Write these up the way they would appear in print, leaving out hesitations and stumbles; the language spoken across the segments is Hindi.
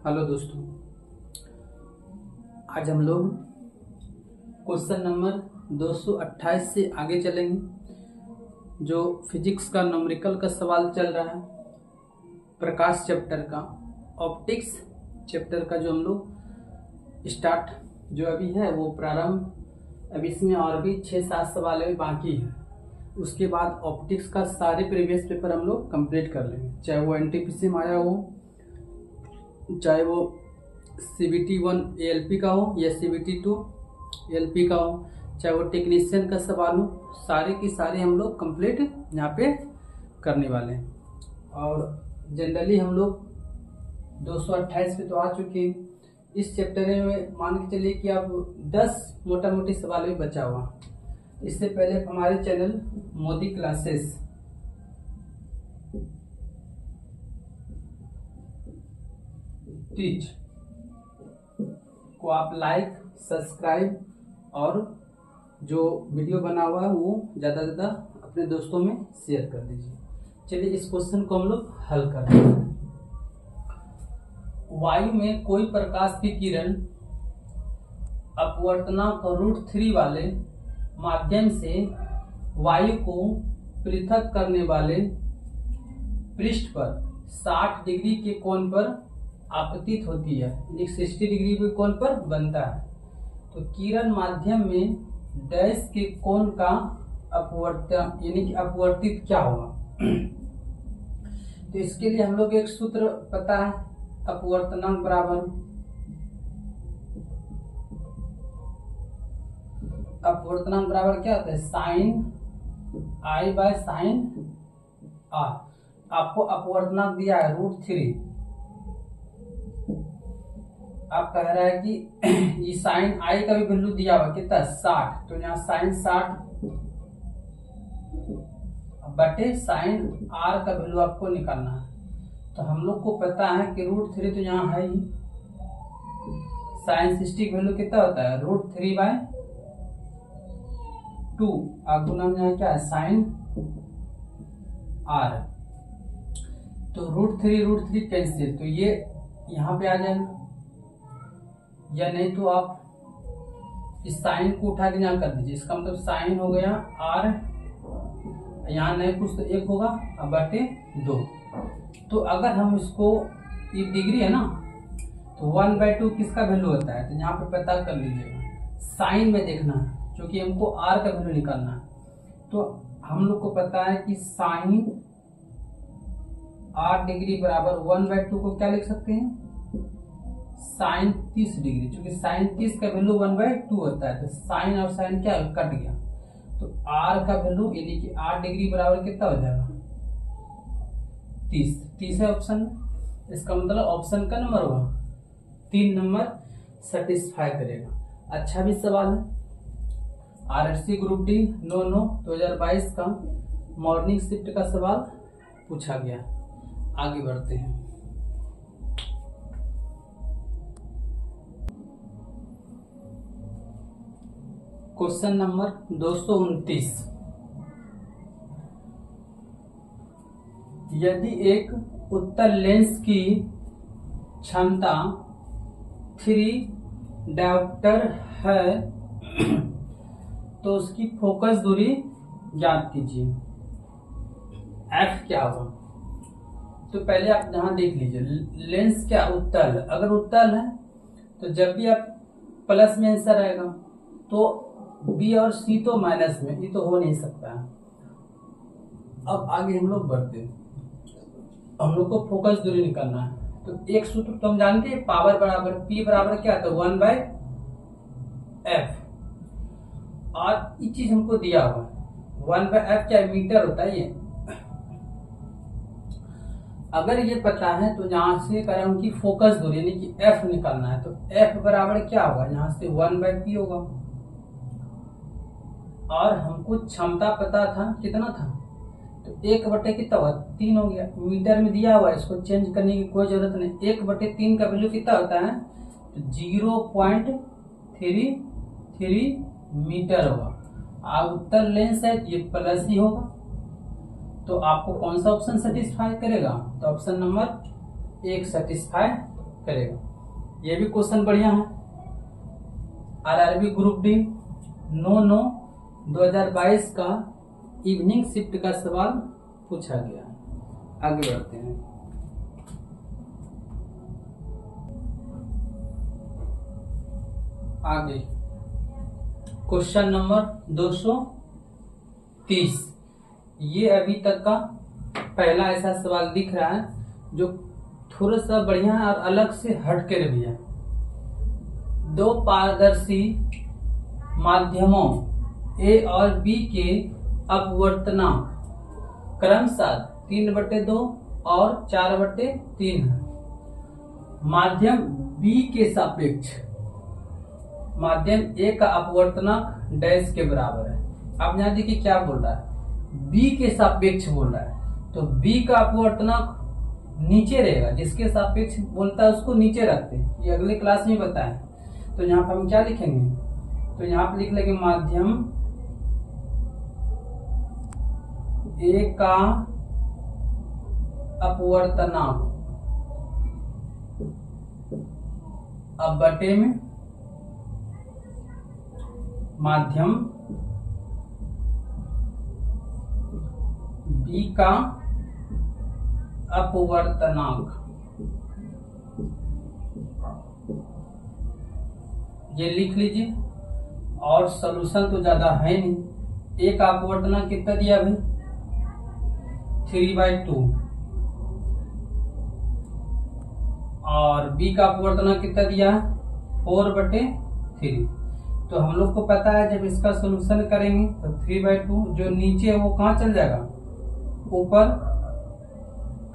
हेलो दोस्तों, आज हम लोग क्वेश्चन नंबर 228 से आगे चलेंगे। जो फिजिक्स का न्यूमेरिकल का सवाल चल रहा है, प्रकाश चैप्टर का, ऑप्टिक्स चैप्टर का जो हम लोग स्टार्ट जो अभी है वो प्रारंभ। अभी इसमें और भी 6-7 सवाल अभी बाकी है। उसके बाद ऑप्टिक्स का सारे प्रीवियस पेपर हम लोग कंप्लीट कर लेंगे, चाहे वो एनटीपीसी में आया हो, चाहे वो CBT 1 ALP का हो या CBT 2 ALP का हो, चाहे वो टेक्नीशियन का सवाल हो, सारे की सारे हम लोग कंप्लीट यहाँ पे करने वाले हैं। और जनरली हम लोग 228 पे तो आ चुके हैं। इस चैप्टर में मान के चलिए कि अब 10 मोटा मोटी सवाल भी बचा हुआ। इससे पहले हमारे चैनल मोदी क्लासेस टीच को आप लाइक, सब्सक्राइब और जो वीडियो बना हुआ है वो ज़्यादा से ज़्यादा अपने दोस्तों में शेयर कर दीजिए। चलिए इस क्वेश्चन को हम लोग हल करते हैं। वायु में कोई प्रकाश की किरण अपवर्तनांक √3 वाले माध्यम से वायु को पृथक करने वाले पृष्ठ पर 60 डिग्री के कोण पर आपतित होती है, 60 डिग्री के कोण पर बनता है। तो किरण माध्यम में डैश के कोण का अपवर्तन यानी कि अपवर्तित क्या होगा। तो इसके लिए हम लोग एक सूत्र पता है, अपवर्तनांक बराबर क्या होता है, sine I by sine R। आपको अपवर्तनांक दिया है √3। आप कह रहा है कि ये साइन I का भी वैल्यू दिया हुआ कितना, 60। तो यहाँ साइन 60 बटे साइन R का वैल्यू आपको निकालना है। तो हम लोग को पता है कि √3 तो यहाँ है ही। साइन 60 का वैल्यू कितना होता है, √3 बाय 2। गुना में यहाँ क्या है, साइन R। तो √3 कैंसिल, तो ये यहाँ पे आ जाएगा। या नहीं तो आप इस साइन को उठा के यहाँ कर दीजिए। इसका मतलब साइन हो गया R, यहाँ नहीं कुछ तो 1 होगा अब बटे 2। तो अगर हम इसको, ये डिग्री है ना, तो 1/2 किसका वैल्यू होता है, तो यहाँ पे पता कर लीजिएगा। साइन में देखना है क्योंकि हमको R का वैल्यू निकालना है। तो हम लोग को पता है कि साइन 8 डिग्री बराबर 1/2 को क्या लिख सकते हैं, साइन 30 डिग्री। क्योंकि साइन 30 का वैल्यू 1/2 होता है, तो साइन और साइन क्या कट गया। तो R का वैल्यू यानी कि 8 डिग्री बराबर कितना हो जाएगा, 30 है ऑप्शन में। इसका मतलब ऑप्शन का नंबर होगा 3 नंबर सेटिस्फाई करेगा। अच्छा भी सवाल है। RSC ग्रुप डी 9/9/2022 का मॉर्निंग शिफ्ट का सवाल पूछा गया। आगे बढ़ते हैं। Question number 229। यदि एक उत्तल लेंस की क्षमता 3 डायोप्टर है तो उसकी फोकस दूरी ज्ञात कीजिए। F क्या होगा। तो पहले आप यहां देख लीजिए, लेंस क्या उत्तल, अगर उत्तल है तो जब भी आप प्लस में आंसर आएगा, तो B और C तो माइनस में, ये तो हो नहीं सकता है। अब आगे हम लोग बढ़ते हैं। हम लोग को फोकस दूरी निकालना है। तो एक सूत्र तो हम जानते हैं, पावर बराबर P बराबर क्या था, 1/f। और ये चीज हमको दिया हुआ है 1/f क्या मीटर होता है ये। अगर ये पता है तो यहाँ से करें उनकी फोकस दूरी यानी कि F निकालना है। तो F बराबर क्या होगा, यहाँ से 1/p होगा। और हमको क्षमता पता था कितना था, तो 1/, कितना हुआ, 3 हो गया। मीटर में दिया हुआ है, इसको चेंज करने की कोई जरूरत नहीं। 1/3 का वैल्यू कितना होता है, तो 0.33 मीटर होगा। उत्तल लेंस है ये प्लस ही होगा। तो आपको कौन सा ऑप्शन सेटिस्फाई करेगा, तो ऑप्शन नंबर 1 सेटिस्फाई करेगा। ये भी क्वेश्चन बढ़िया है। आरआरबी ग्रुप डी 9/9/2022 का इवनिंग शिफ्ट का सवाल पूछा गया। आगे बढ़ते हैं। आगे क्वेश्चन नंबर 230। ये अभी तक का पहला ऐसा सवाल दिख रहा है जो थोड़ा सा बढ़िया और अलग से हट कर भी है। दो पारदर्शी माध्यमों ए और बी के अपवर्तनांक क्रमशः 3/2 और 4/3 है। माध्यम बी के सापेक्ष माध्यम ए का अपवर्तनांक डैश के बराबर है। अब यहाँ देखिए क्या बोल रहा है, बी के सापेक्ष बोल रहा है, तो बी का अपवर्तनांक नीचे रहेगा। जिसके सापेक्ष बोलता है उसको नीचे रखते हैं, ये अगले क्लास में बताएं। तो यहाँ पर हम क्या लिखेंगे, तो यहाँ पे लिख लेंगे माध्यम ए का अपवर्तनांक अब बटे में माध्यम बी का अपवर्तनांक, ये लिख लीजिए। और सॉल्यूशन तो ज्यादा है नहीं। ए का अपवर्तनांक कितना दिया भाई, 3/2, और बी का अपवर्तनांक कितना दिया है, 4/3। तो हम लोग को पता है जब इसका सॉल्यूशन करेंगे तो 3/2 जो नीचे है वो कहाँ चल जाएगा, ऊपर।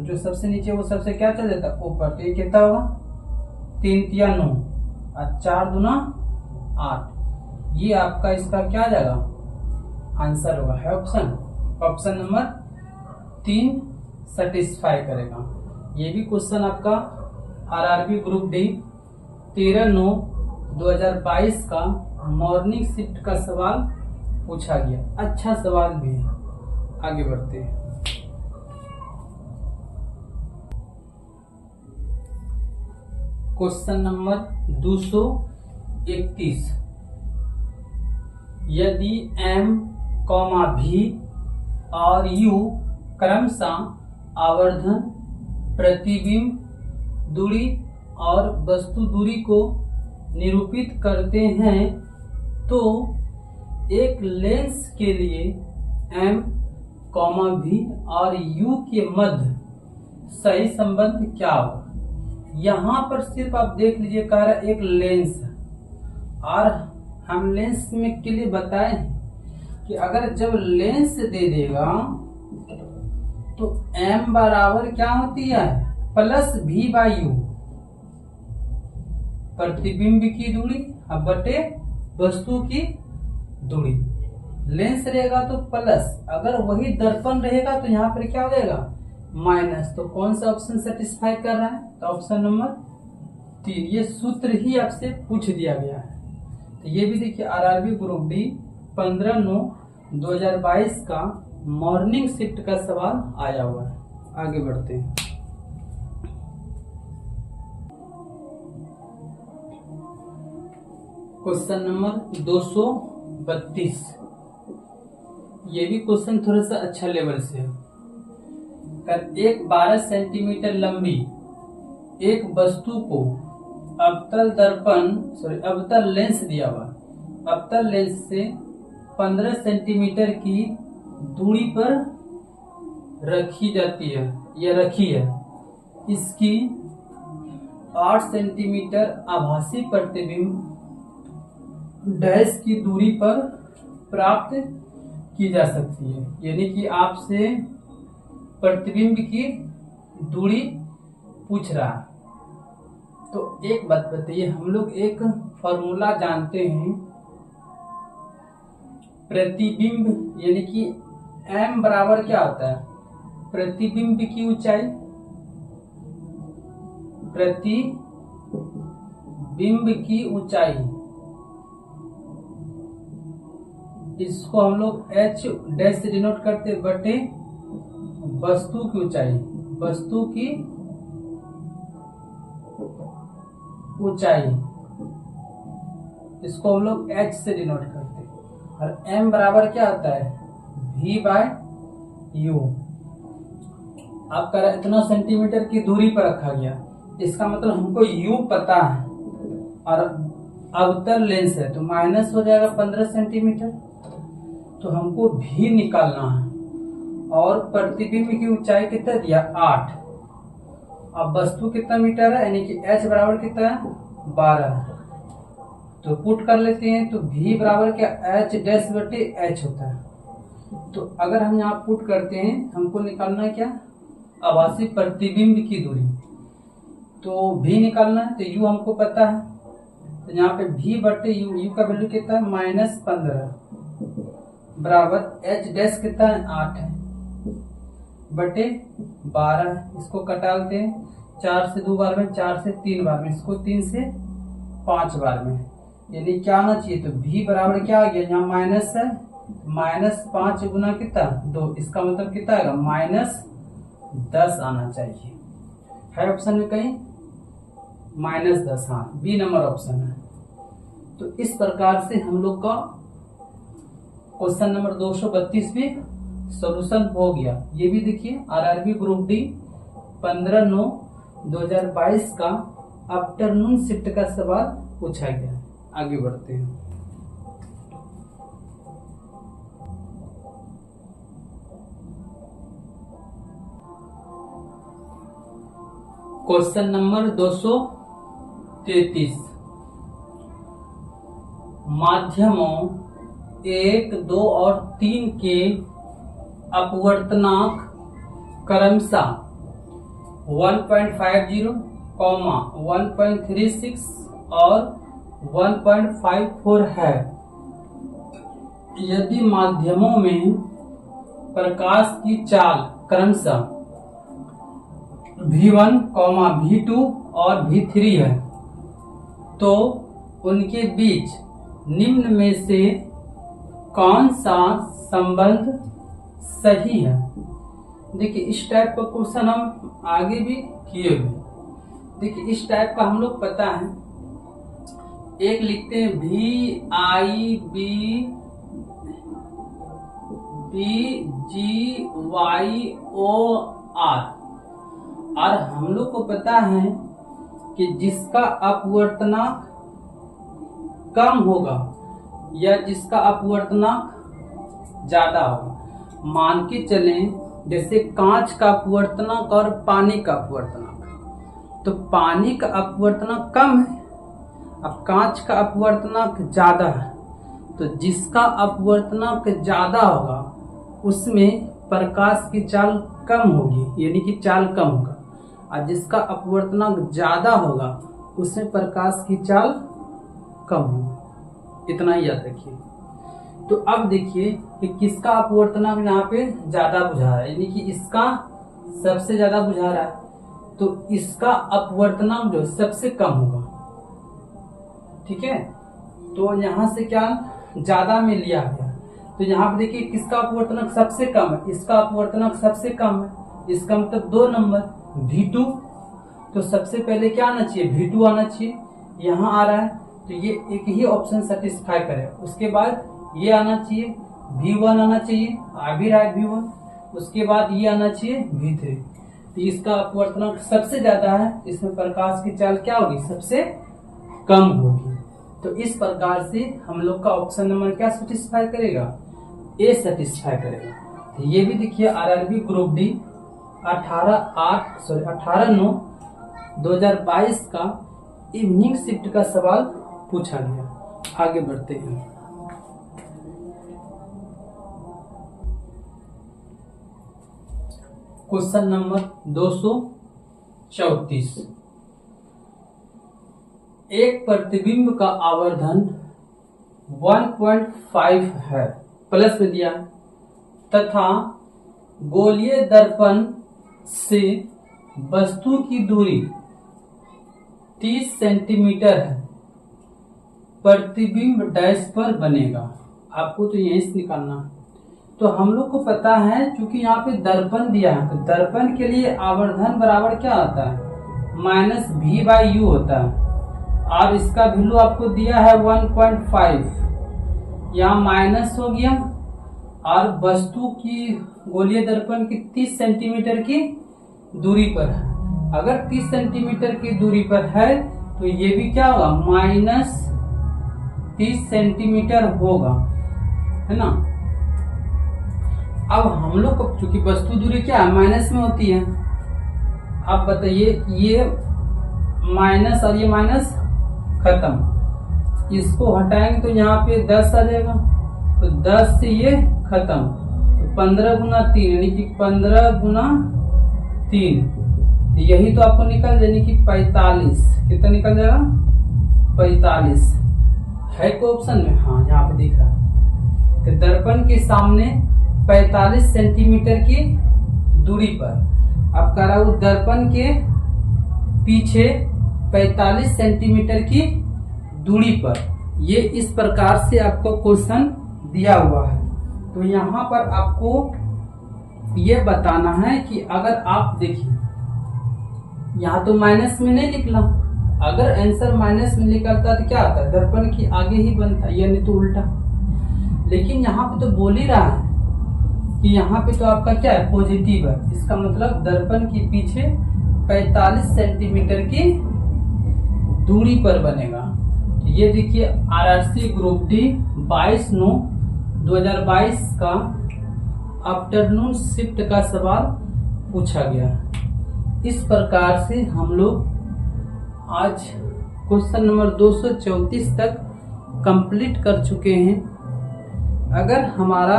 जो सबसे नीचे वो सबसे क्या चल जाता है, ऊपर। तो ये कितना होगा, 3 × 9 और 4 × 2 = 8। ये आपका इसका क्या आ जाएगा, आंसर होगा, है ऑप्शन नंबर 3 सेटिस्फाई करेगा। ये भी क्वेश्चन आपका आरआरबी ग्रुप डी 13/9/2022 का मॉर्निंग शिफ्ट का सवाल पूछा गया। अच्छा सवाल भी है। आगे बढ़ते हैं। Question number 231। यदि m, v और u क्रमशः आवर्धन, प्रतिबिंब दूरी और वस्तु दूरी को निरूपित करते हैं तो एक लेंस के लिए m, v और u के मध्य सही संबंध क्या होगा। यहाँ पर सिर्फ आप देख लीजिए, कह रहा एक लेंस है, और हम लेंस में के लिए बताए कि अगर जब लेंस दे देगा तो m बराबर क्या होती है, +v/u, प्रतिबिंब की दूरी अब बटे वस्तु की दूरी। लेंस रहेगा तो प्लस, अगर वही दर्पण रहेगा तो यहाँ पर क्या हो जाएगा, माइनस। तो कौन सा ऑप्शन सेटिस्फाई कर रहा है, तो ऑप्शन नंबर 3। ये सूत्र ही आपसे पूछ दिया गया है। तो ये भी देखिए आरआरबी ग्रुप डी 15/9/2022 का मॉर्निंग शिफ्ट का सवाल आया हुआ है। आगे बढ़ते हैं। Question number 232। ये भी क्वेश्चन थोड़ा सा अच्छा लेवल से है। एक 12 सेंटीमीटर लंबी एक वस्तु को अवतल लेंस दिया हुआ, अवतल लेंस से 15 सेंटीमीटर की दूरी पर रखी जाती है, यह रखी है। इसकी 8 सेंटीमीटर आभासी प्रतिबिंब डैश की दूरी पर प्राप्त की जा सकती है। यानी कि आपसे प्रतिबिंब की दूरी पूछ रहा है। तो एक बात बताइए, हम लोग एक फॉर्मूला जानते हैं, प्रतिबिंब यानी कि m बराबर क्या होता है, प्रतिबिंब की ऊंचाई, प्रतिबिंब की ऊंचाई, इसको हम लोग h डैश से डिनोट करते बटे वस्तु की ऊंचाई, वस्तु की ऊंचाई, इसको हम लोग h से डिनोट करते हैं। और m बराबर क्या आता है, v/u। आपका इतना सेंटीमीटर की दूरी पर रखा गया, इसका मतलब हमको u पता है और अवतल लेंस है तो माइनस हो जाएगा 15 सेंटीमीटर। तो हमको भी निकालना है और प्रतिबिंब की ऊंचाई कितना दिया, 8। अब वस्तु कितना मीटर है, यानी कि h बराबर कितना है, 12। तो पुट कर लेते हैं, तो v बराबर क्या, h डैश बटे h होता है। तो अगर हम यहाँ पुट करते हैं, हमको निकालना है क्या, आभासी प्रतिबिंब की दूरी। तो v निकालना है, तो u हमको पता है, तो यहाँ पे v बटे u का वैल्यू कितना है, -15 बराबर h डैश कितना है, 8 है बटे 12। इसको कटालते हैं, 4 से 2 बार में, 4 से 3 बार में, इसको 3 से 5 बार में, यानी क्या आना चाहिए, तो v बराबर क्या आ गया, यहाँ माइनस है, -5 गुना कितना 2, इसका मतलब कितना आएगा, -10 आना चाहिए। है ऑप्शन में कहीं -10, हाँ बी नंबर ऑप्शन है। तो इस प्रकार से हम लोग का क्वेश्चन नंबर 232 भी सॉल्यूशन हो गया। ये भी देखिए आरआरबी ग्रुप डी 15/9/2022 का आफ्टरनून शिफ्ट का सवाल पूछा गया। आगे बढ़ते हैं। क्वेश्चन नंबर 233, माध्यमों 1, 2 और 3 के अपवर्तनांक क्रमशः 1.50, 1.36 और 1.54 है। यदि माध्यमों में प्रकाश की चाल क्रमशः V1, V2 और V3 है, तो उनके बीच निम्न में से कौन सा संबंध सही है। देखिए इस टाइप का क्वेश्चन हम आगे भी किए हुए। देखिए इस टाइप का हम लोग पता है, एक लिखते हैं VIBBGYOR, और हम लोग को पता है कि जिसका अपवर्तनांक कम होगा या जिसका अपवर्तनांक ज्यादा होगा। मान के चलें जैसे कांच का अपवर्तनांक और पानी का अपवर्तनांक, तो पानी का अपवर्तनांक कम है, अब कांच का अपवर्तनांक ज्यादा है, तो जिसका अपवर्तनांक ज्यादा होगा उसमें प्रकाश की चाल कम होगी, यानी कि चाल कम होगा, और जिसका अपवर्तनांक ज्यादा होगा उसमें प्रकाश की चाल कम होगी। इतना ही याद रखिए। तो अब देखिए कि किसका अपवर्तनांक यहाँ पे ज्यादा बुझा रहा है, यानी कि इसका सबसे ज्यादा बुझा रहा है, तो इसका अपवर्तनांक जो सबसे कम होगा। ठीक है, तो यहाँ से क्या ज्यादा में लिया गया, तो यहाँ पे देखिए किसका अपवर्तनांक सबसे कम है, इसका अपवर्तनांक सबसे कम है, इसका मतलब 2 नंबर V2। तो सबसे पहले क्या आना चाहिए, V2 आना चाहिए, यहाँ आ रहा है तो ये एक ही ऑप्शन सेटिस्फाई करे। उसके बाद ये आना चाहिए, V1 आना चाहिए, आ भी रहा है V1, उसके बाद ये आना चाहिए V3। तो इसका अपवर्तनांक सबसे ज्यादा है, इसमें प्रकाश की चाल क्या होगी, सबसे कम होगी। तो इस प्रकार से हम लोग का ऑप्शन नंबर क्या सेटिस्फाई करेगा, ए सेटिस्फाई करेगा। तो ये भी देखिए आरआरबी ग्रुप डी 18/9/2022 का इवनिंग शिफ्ट का सवाल पूछा गया। आगे बढ़ते हैं। क्वेश्चन नंबर 234, एक प्रतिबिंब का आवर्धन 1.5 है, प्लस में दिया, तथा गोलीय दर्पण से वस्तु की दूरी 30 सेंटीमीटर है, प्रतिबिंब डैश पर बनेगा। आपको तो यही से निकालना है। तो हम लोग को पता है क्योंकि यहाँ पे दर्पण दिया है, तो दर्पण के लिए आवर्धन बराबर क्या होता है, -V/U होता है। और इसका वैल्यू आपको दिया है 1.5, यहाँ माइनस हो गया। और वस्तु की गोलीय दर्पण की 30 सेंटीमीटर की दूरी पर है। अगर 30 सेंटीमीटर की दूरी पर है तो ये भी क्या होगा, माइनस 30 सेंटीमीटर होगा, है ना। अब हम लोग को चूंकि वस्तु दूरी क्या है, माइनस में होती है। अब बताइए, ये माइनस और ये माइनस खत्म, इसको हटाएंगे तो यहाँ पे 10 आ जाएगा, तो 10 से ये खत्म, तो 15 गुना 3 यानी कि 15 गुना 3, तो यही तो आपको निकल जाए, यानी कि 45। कितना निकल जाएगा, 45 है कोई ऑप्शन में? हाँ, यहाँ पे दिख रहा है कि दर्पण के सामने 45 सेंटीमीटर की दूरी पर। अब कह रहा हूं दर्पण के पीछे 45 सेंटीमीटर की दूरी पर। ये इस प्रकार से आपको क्वेश्चन दिया हुआ है। तो यहाँ पर आपको ये बताना है कि अगर आप देखिए, यहाँ तो माइनस में नहीं निकला, अगर आंसर माइनस में निकलता तो क्या आता, दर्पण की आगे ही बनता, यानी तो उल्टा। लेकिन यहाँ पे तो बोल ही रहा है कि यहाँ पे तो आपका क्या है, पॉजिटिव है। इसका मतलब दर्पण के पीछे 45 सेंटीमीटर की दूरी पर बनेगा। ये देखिए आरआरसी ग्रुप डी 22/9/2022 का आफ्टरनून शिफ्ट का सवाल पूछा गया है। इस प्रकार से हम लोग आज क्वेश्चन नंबर 234 तक कंप्लीट कर चुके हैं। अगर हमारा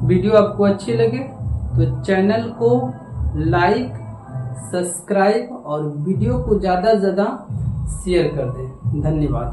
वीडियो आपको अच्छी लगे तो चैनल को लाइक, सब्सक्राइब और वीडियो को ज़्यादा से ज़्यादा शेयर कर दें। धन्यवाद।